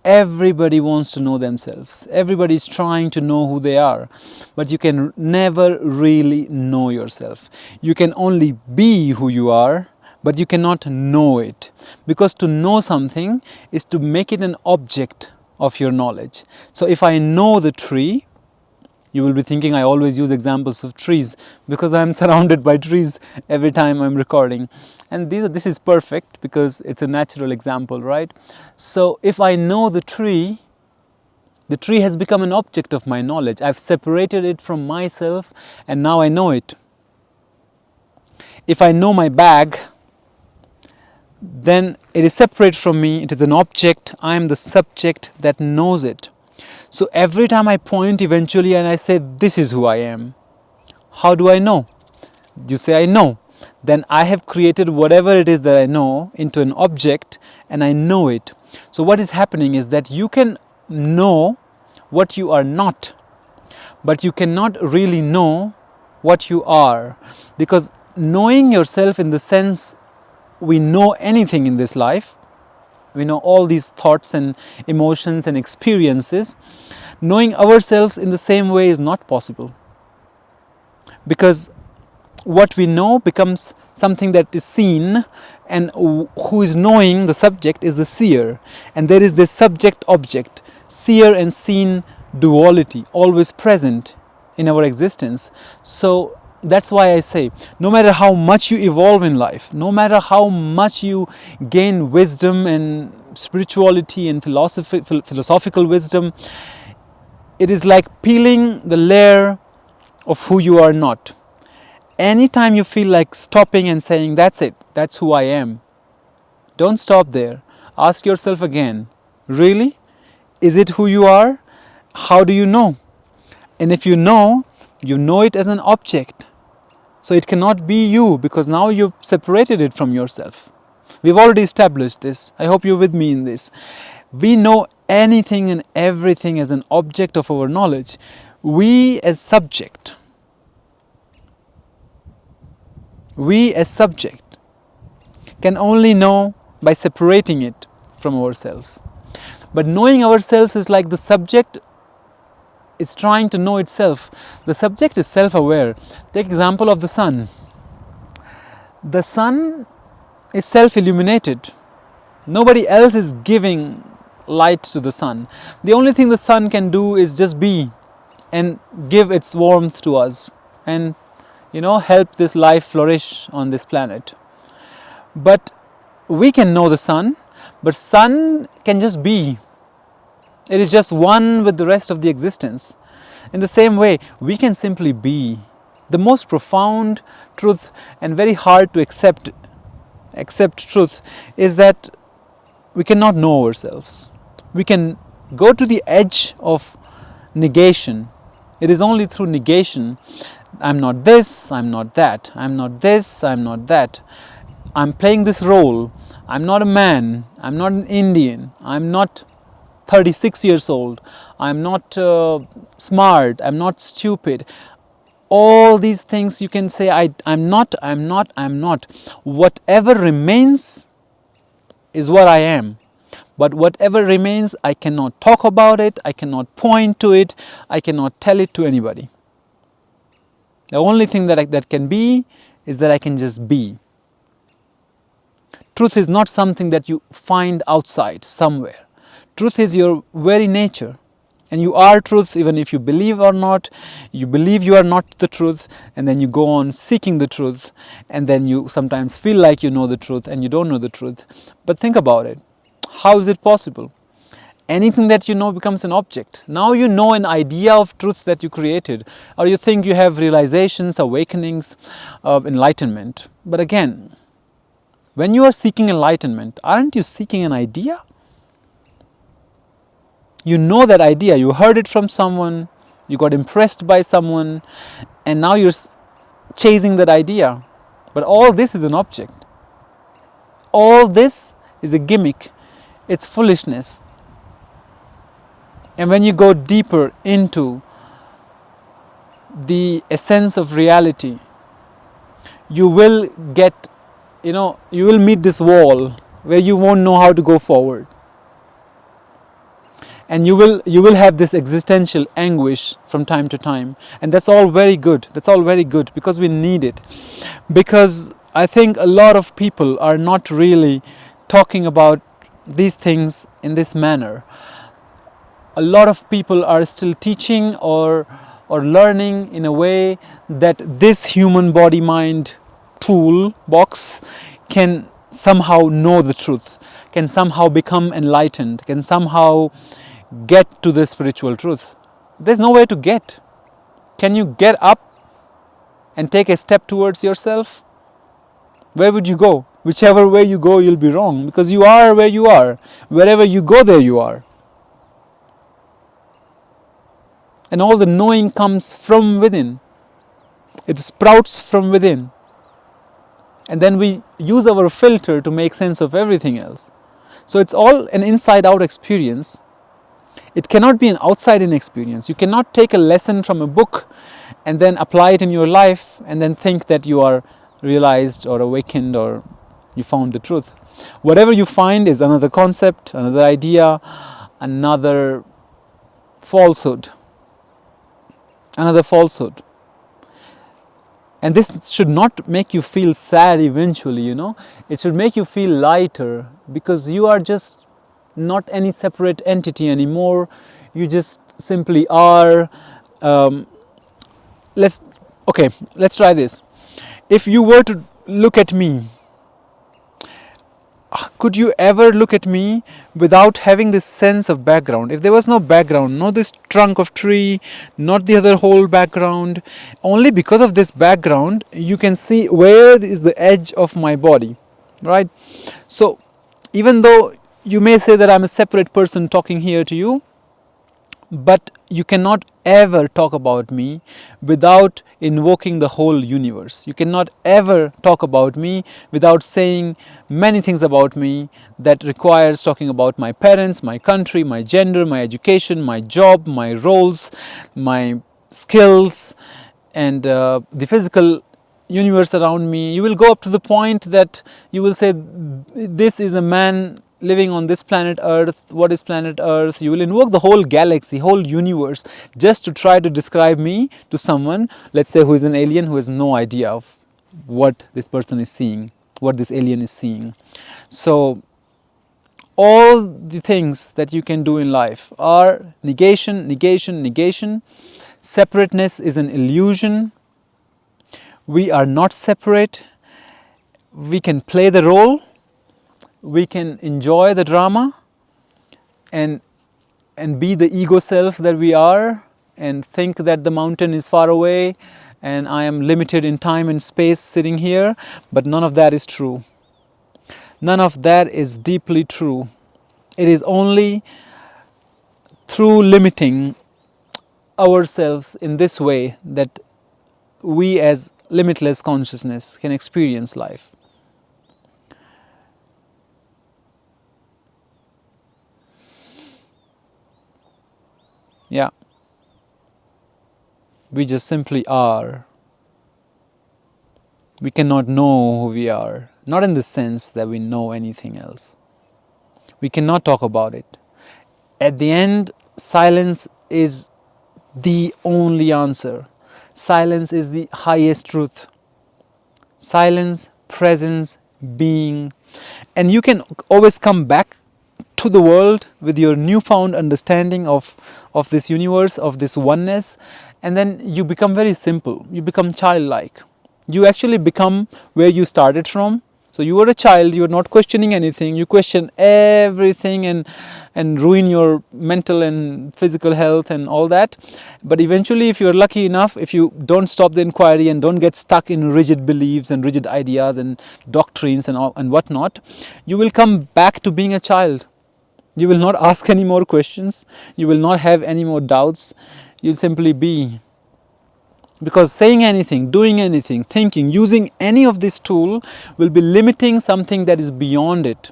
everybody wants to know themselves. Everybody is trying to know who they are. But you can never really know yourself. You can only be who you are, but you cannot know it. Because to know something is to make it an object of your knowledge. So if I know the tree, you will be thinking I always use examples of trees because I am surrounded by trees every time I'm recording. And this is perfect because it's a natural example, right? So if I know the tree has become an object of my knowledge. I've separated it from myself and now I know it. If I know my bag, then it is separate from me, it is an object, I am the subject that knows it. So every time I point eventually and I say, this is who I am, how do I know? You say, I know. Then I have created whatever it is that I know into an object and I know it. So what is happening is that you can know what you are not, but you cannot really know what you are. Because knowing yourself in the sense we know anything in this life, we know all these thoughts and emotions and experiences, knowing ourselves in the same way is not possible. Because what we know becomes something that is seen, and who is knowing the subject is the seer. And there is this subject-object, seer and seen duality always present in our existence. So that's why I say, no matter how much you evolve in life, no matter how much you gain wisdom and spirituality and philosophical wisdom, it is like peeling the layer of who you are not. Anytime you feel like stopping and saying, that's it, that's who I am, don't stop there. Ask yourself again, really? Is it who you are? How do you know? And if you know it as an object. So it cannot be you because now you've separated it from yourself. We've already established this. I hope you're with me in this. We know anything and everything as an object of our knowledge. We as subject can only know by separating it from ourselves. But knowing ourselves is like the subject, it's trying to know itself. The subject is self-aware. Take example of the sun. The sun is self-illuminated. Nobody else is giving light to the sun. The only thing the sun can do is just be and give its warmth to us and help this life flourish on this planet. But we can know the sun, but sun can just be. It is just one with the rest of the existence. In the same way, we can simply be. The most profound truth and very hard to accept truth is that we cannot know ourselves. We can go to the edge of negation. It is only through negation. I'm not this, I'm not that. I'm not this, I'm not that. I'm playing this role. I'm not a man. I'm not an Indian. I'm not 36 years old. I'm not smart. I'm not stupid. All these things you can say, I'm not. Whatever remains is what I am. But whatever remains, I cannot talk about it. I cannot point to it. I cannot tell it to anybody. The only thing that can be is that I can just be. Truth is not something that you find outside somewhere. Truth is your very nature. And you are truth even if you believe or not. You believe you are not the truth, and then you go on seeking the truth, and then you sometimes feel like you know the truth and you don't know the truth. But think about it. How is it possible? Anything that you know becomes an object. Now you know an idea of truth that you created, or you think you have realizations, awakenings, enlightenment. But again, when you are seeking enlightenment, aren't you seeking an idea? You know that idea, you heard it from someone, you got impressed by someone, and now you're chasing that idea. But all this is an object. All this is a gimmick. It's foolishness. And when you go deeper into the essence of reality, you will get, you will meet this wall where you won't know how to go forward. and you will have this existential anguish from time to time, and that's all very good. That's all very good, because we need it. Because I think a lot of people are not really talking about these things in this manner. A lot of people are still teaching or learning in a way that this human body mind tool box can somehow know the truth, can somehow become enlightened, can somehow get to the spiritual truth. There's nowhere to get. Can you get up and take a step towards yourself? Where would you go? Whichever way you go, you'll be wrong, because you are where you are. Wherever you go, there you are. And all the knowing comes from within. It sprouts from within. And then we use our filter to make sense of everything else. So it's all an inside-out experience. It cannot be an outside-in experience. You cannot take a lesson from a book and then apply it in your life and then think that you are realized or awakened or you found the truth. Whatever you find is another concept, another idea, another falsehood. Another falsehood. And this should not make you feel sad eventually, you know. It should make you feel lighter, because you are just not any separate entity anymore. You just simply are. Let's try this. If you were to look at me, could you ever look at me without having this sense of background? If there was no background, no this trunk of tree, not the other whole background, only because of this background you can see where is the edge of my body, right? So even though you may say that I'm a separate person talking here to you, but you cannot ever talk about me without invoking the whole universe. You cannot ever talk about me without saying many things about me that requires talking about my parents, my country, my gender, my education, my job, my roles, my skills, and the physical universe around me. You will go up to the point that you will say, this is a man living on this planet Earth. What is planet Earth? You will invoke the whole galaxy, whole universe, just to try to describe me to someone, let's say, who is an alien, who has no idea of what this person is seeing, what this alien is seeing. So all the things that you can do in life are negation, negation, negation. Separateness is an illusion. We are not separate. We can play the role. We can enjoy the drama and be the ego self that we are, and think that the mountain is far away and I am limited in time and space sitting here. But none of that is true. None of that is deeply true. It is only through limiting ourselves in this way that we as limitless consciousness can experience life. Yeah. We just simply are. We cannot know who we are, not in the sense that we know anything else. We cannot talk about it. At the end, silence is the only answer. Silence is the highest truth. Silence, presence, being. And you can always come back to the world with your newfound understanding of this universe, of this oneness, and then you become very simple. You become childlike. You actually become where you started from. So you were a child, you were not questioning anything, you question everything and ruin your mental and physical health and all that. But eventually, if you're lucky enough, if you don't stop the inquiry and don't get stuck in rigid beliefs and rigid ideas and doctrines and whatnot, you will come back to being a child. You will not ask any more questions, you will not have any more doubts, you'll simply be. Because saying anything, doing anything, thinking, using any of this tool will be limiting something that is beyond it.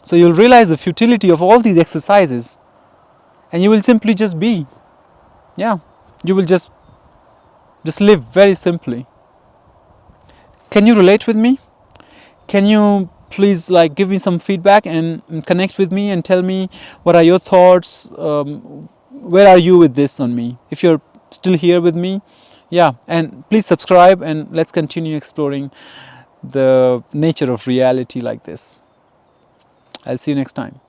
So you'll realize the futility of all these exercises and you will simply just be. Yeah, you will just live very simply. Can you relate with me? Can you please like give me some feedback and connect with me and tell me what are your thoughts. Where are you with this on me? If you're still here with me, yeah, and please subscribe and let's continue exploring the nature of reality like this. I'll see you next time.